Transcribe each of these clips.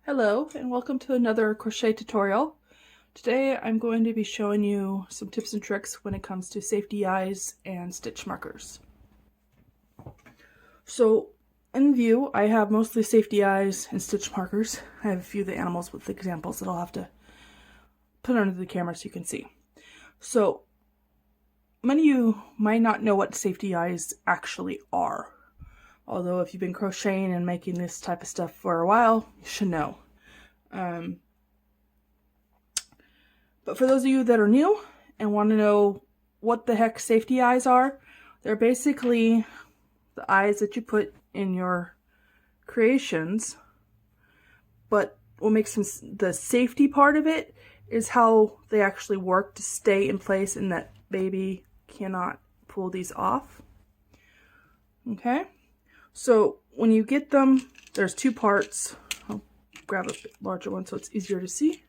Hello and welcome to another crochet tutorial. Today I'm going to be showing you some tips and tricks when it comes to safety eyes and stitch markers. So in view I have mostly safety eyes and stitch markers. I have a few of the animals with examples that I'll have to put under the camera so you can see. So many of you might not know what safety eyes actually are. Although if you've been crocheting and making this type of stuff for a while, you should know. But for those of you that are new and want to know what the heck safety eyes are, they're basically the eyes that you put in your creations. But what makes them, the safety part of it is how they actually work to stay in place and that baby cannot pull these off. Okay? So when you get them, there's two parts. I'll grab a bit larger one so it's easier to see.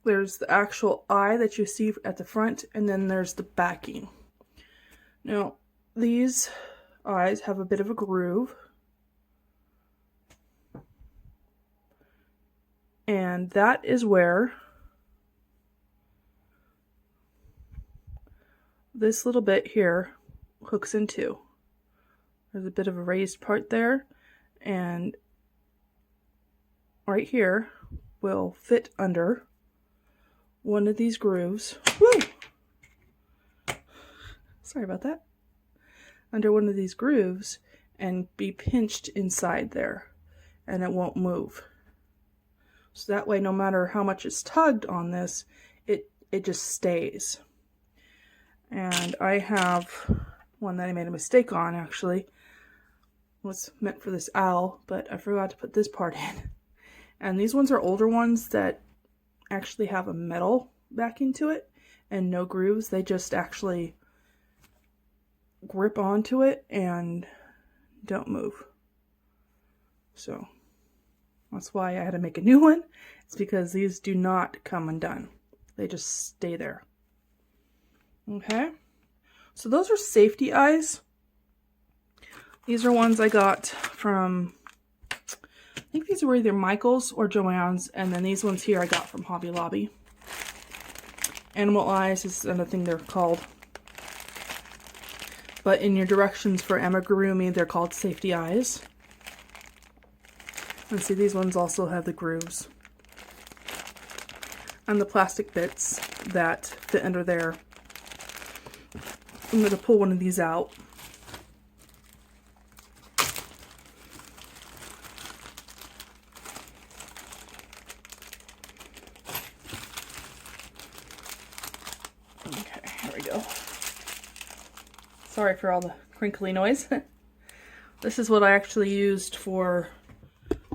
There's the actual eye that you see at the front, and then there's the backing. Now, these eyes have a bit of a groove. And that is where this little bit here hooks into. There's a bit of a raised part there, and right here will fit under one of these grooves. Woo! Sorry about that. Under one of these grooves and be pinched inside there, and it won't move. So that way, no matter how much is tugged on this, it just stays. And I have one that I made a mistake on, actually. It was meant for this owl, but I forgot to put this part in. And these ones are older ones that actually have a metal backing to it and no grooves. They just actually grip onto it and don't move. So that's why I had to make a new one. It's because these do not come undone. They just stay there. Okay, so those are safety eyes. These are ones I got from, I think these were either Michael's or Joann's, and then these ones here I got from Hobby Lobby. Animal eyes is another thing they're called. But in your directions for Amigurumi, they're called safety eyes. And see, these ones also have the grooves. And the plastic bits that fit under there. I'm going to pull one of these out. Okay, here we go. Sorry for all the crinkly noise. This is what I actually used for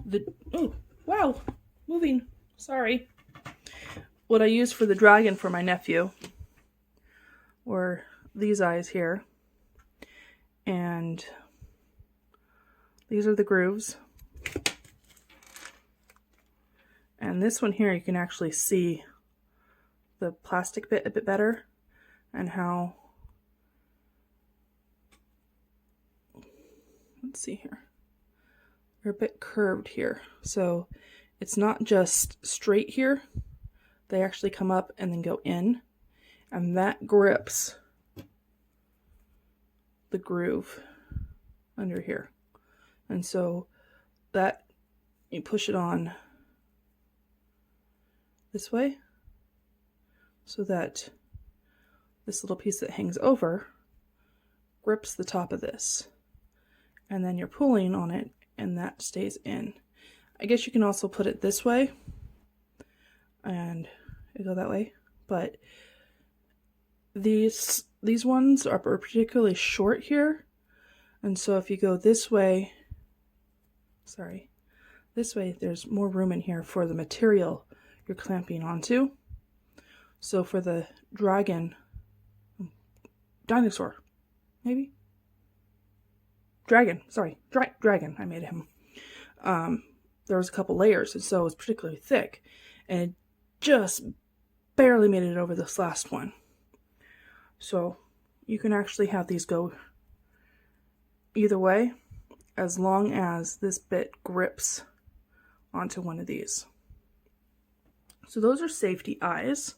the, oh, wow, moving, sorry. What I used for the dragon for my nephew were these eyes here. And these are the grooves. And this one here, you can actually see the plastic bit a bit better and how, let's see here, they're a bit curved here. So it's not just straight here. They actually come up and then go in, and that grips the groove under here. And so that, you push it on this way so that this little piece that hangs over grips the top of this. And then you're pulling on it and that stays in. I guess you can also put it this way and it go that way, but these ones are particularly short here, and so if you go this way, this way, there's more room in here for the material you're clamping onto. So for the dinosaur, maybe? Dragon, sorry, dragon, I made him. There was a couple layers, and so it's particularly thick, and it just barely made it over this last one. So you can actually have these go either way, as long as this bit grips onto one of these. So those are safety eyes.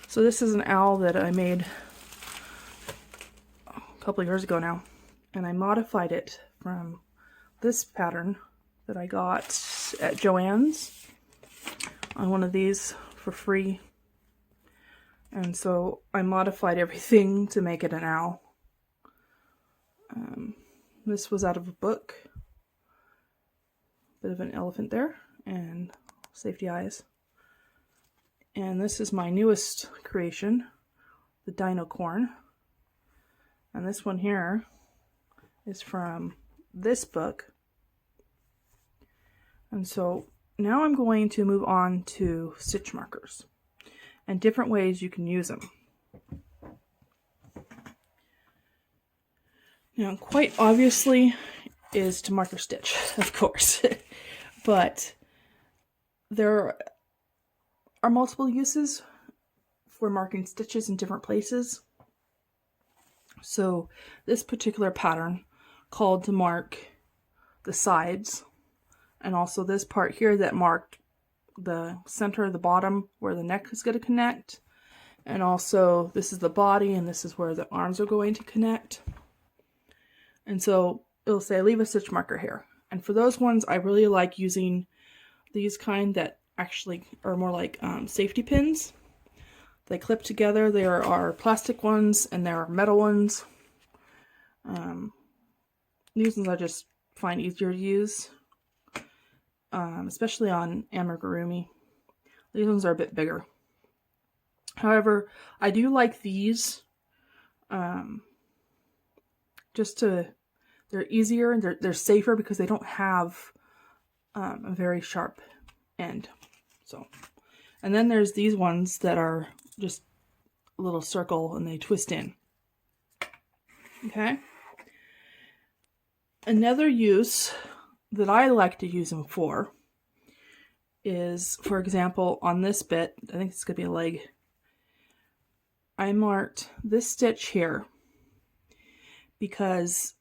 So this is an owl that I made a couple of years ago now, and I modified it from this pattern that I got at Joann's on one of these for free. And so I modified everything to make it an owl. This was out of a book. Bit of an elephant there, and safety eyes. And this is my newest creation, the dino corn. And this one here is from this book. And so now I'm going to move on to stitch markers and different ways you can use them. Now, quite obviously is to marker stitch, of course, but there are multiple uses for marking stitches in different places. So this particular pattern called to mark the sides, and also this part here that marked the center of the bottom where the neck is going to connect, and also this is the body and this is where the arms are going to connect. And so it'll say leave a stitch marker here. And for those ones, I really like using these kind that actually are more like safety pins. They clip together. There are plastic ones and there are metal ones. These ones I just find easier to use, especially on Amigurumi. These ones are a bit bigger. However, I do like these they're easier and they're safer because they don't have a very sharp end. So, and then there's these ones that are just a little circle and they twist in. Okay. Another use that I like to use them for is, for example, on this bit, I think it's going to be a leg, I marked this stitch here because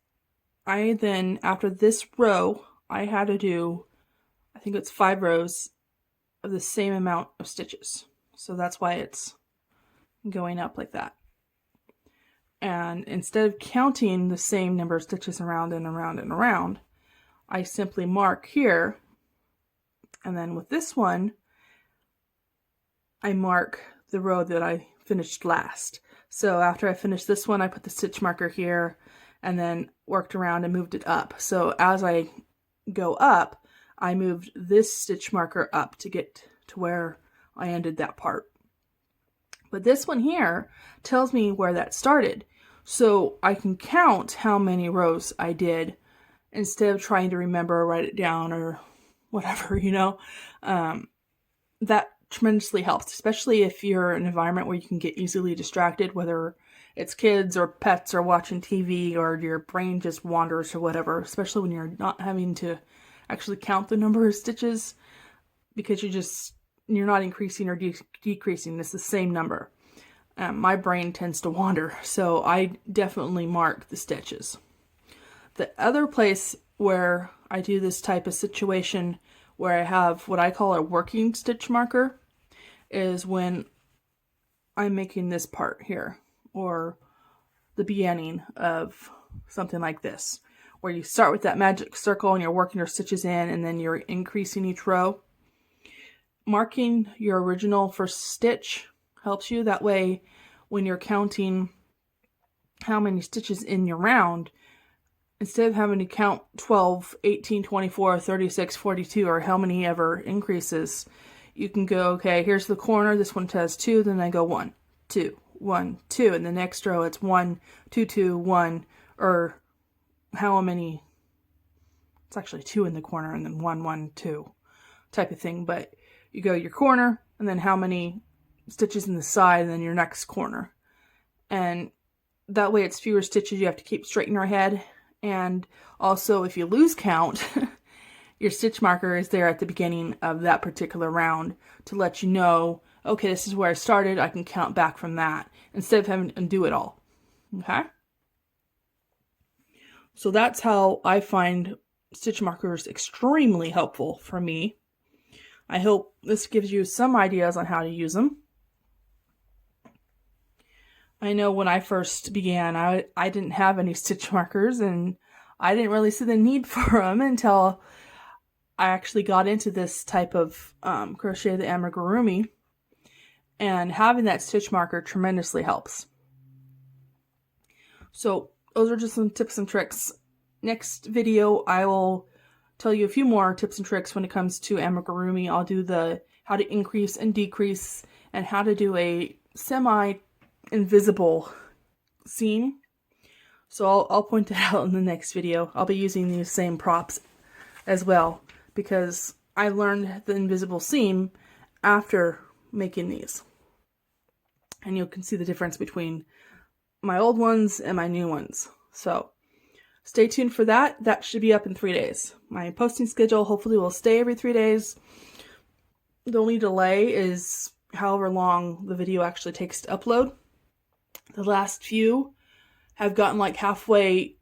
I then, after this row, I had to do, I think it's 5 rows of the same amount of stitches. So that's why it's going up like that. And instead of counting the same number of stitches around and around and around, I simply mark here. And then with this one, I mark the row that I finished last. So after I finished this one, I put the stitch marker here and then worked around and moved it up. So as I go up, I moved this stitch marker up to get to where I ended that part. But this one here tells me where that started. So I can count how many rows I did instead of trying to remember or write it down or whatever, you know. That tremendously helps, especially if you're in an environment where you can get easily distracted, whether it's kids or pets or watching TV or your brain just wanders or whatever, especially when you're not having to actually count the number of stitches because you're not increasing or decreasing. It's the same number. My brain tends to wander, so I definitely mark the stitches. The other place where I do this type of situation where I have what I call a working stitch marker is when I'm making this part here, or the beginning of something like this, where you start with that magic circle and you're working your stitches in and then you're increasing each row. Marking your original first stitch helps you. That way, when you're counting how many stitches in your round, instead of having to count 12, 18, 24, 36, 42, or how many ever increases, you can go, okay, here's the corner, this one has 2, then I go 1, 2, 1, 2, and the next row it's 1, 2, 2, 1, or how many, it's actually 2 in the corner, and then 1, 1, 2 type of thing, but you go your corner, and then how many stitches in the side, and then your next corner. And that way it's fewer stitches you have to keep straight in your head. And also, if you lose count, your stitch marker is there at the beginning of that particular round to let you know, okay, this is where I started, I can count back from that, instead of having to undo it all. Okay? So that's how I find stitch markers extremely helpful for me. I hope this gives you some ideas on how to use them. I know when I first began, I didn't have any stitch markers, and I didn't really see the need for them until I actually got into this type of crochet, the Amigurumi, and having that stitch marker tremendously helps. So those are just some tips and tricks. Next video, I will tell you a few more tips and tricks when it comes to Amigurumi. I'll do the how to increase and decrease and how to do a semi-invisible seam. So I'll point that out in the next video. I'll be using these same props as well because I learned the invisible seam after making these. And you can see the difference between my old ones and my new ones. So stay tuned for that. That should be up in 3 days. My posting schedule hopefully will stay every 3 days. The only delay is however long the video actually takes to upload. The last few have gotten like halfway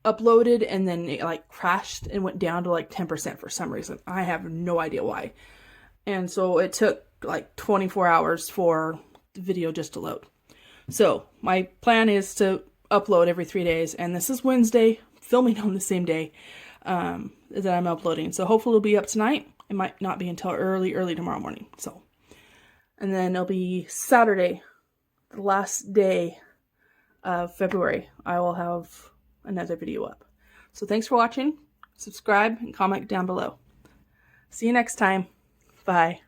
uploaded and then it like crashed and went down to like 10% for some reason. I have no idea why. And so it took like 24 hours for the video just to load. So my plan is to upload every 3 days, and this is Wednesday, filming on the same day that I'm uploading. So hopefully it'll be up tonight. It might not be until early tomorrow morning. So, and then it'll be Saturday, the last day of February. I will have another video up. So thanks for watching. Subscribe and comment down below. See you next time. Bye.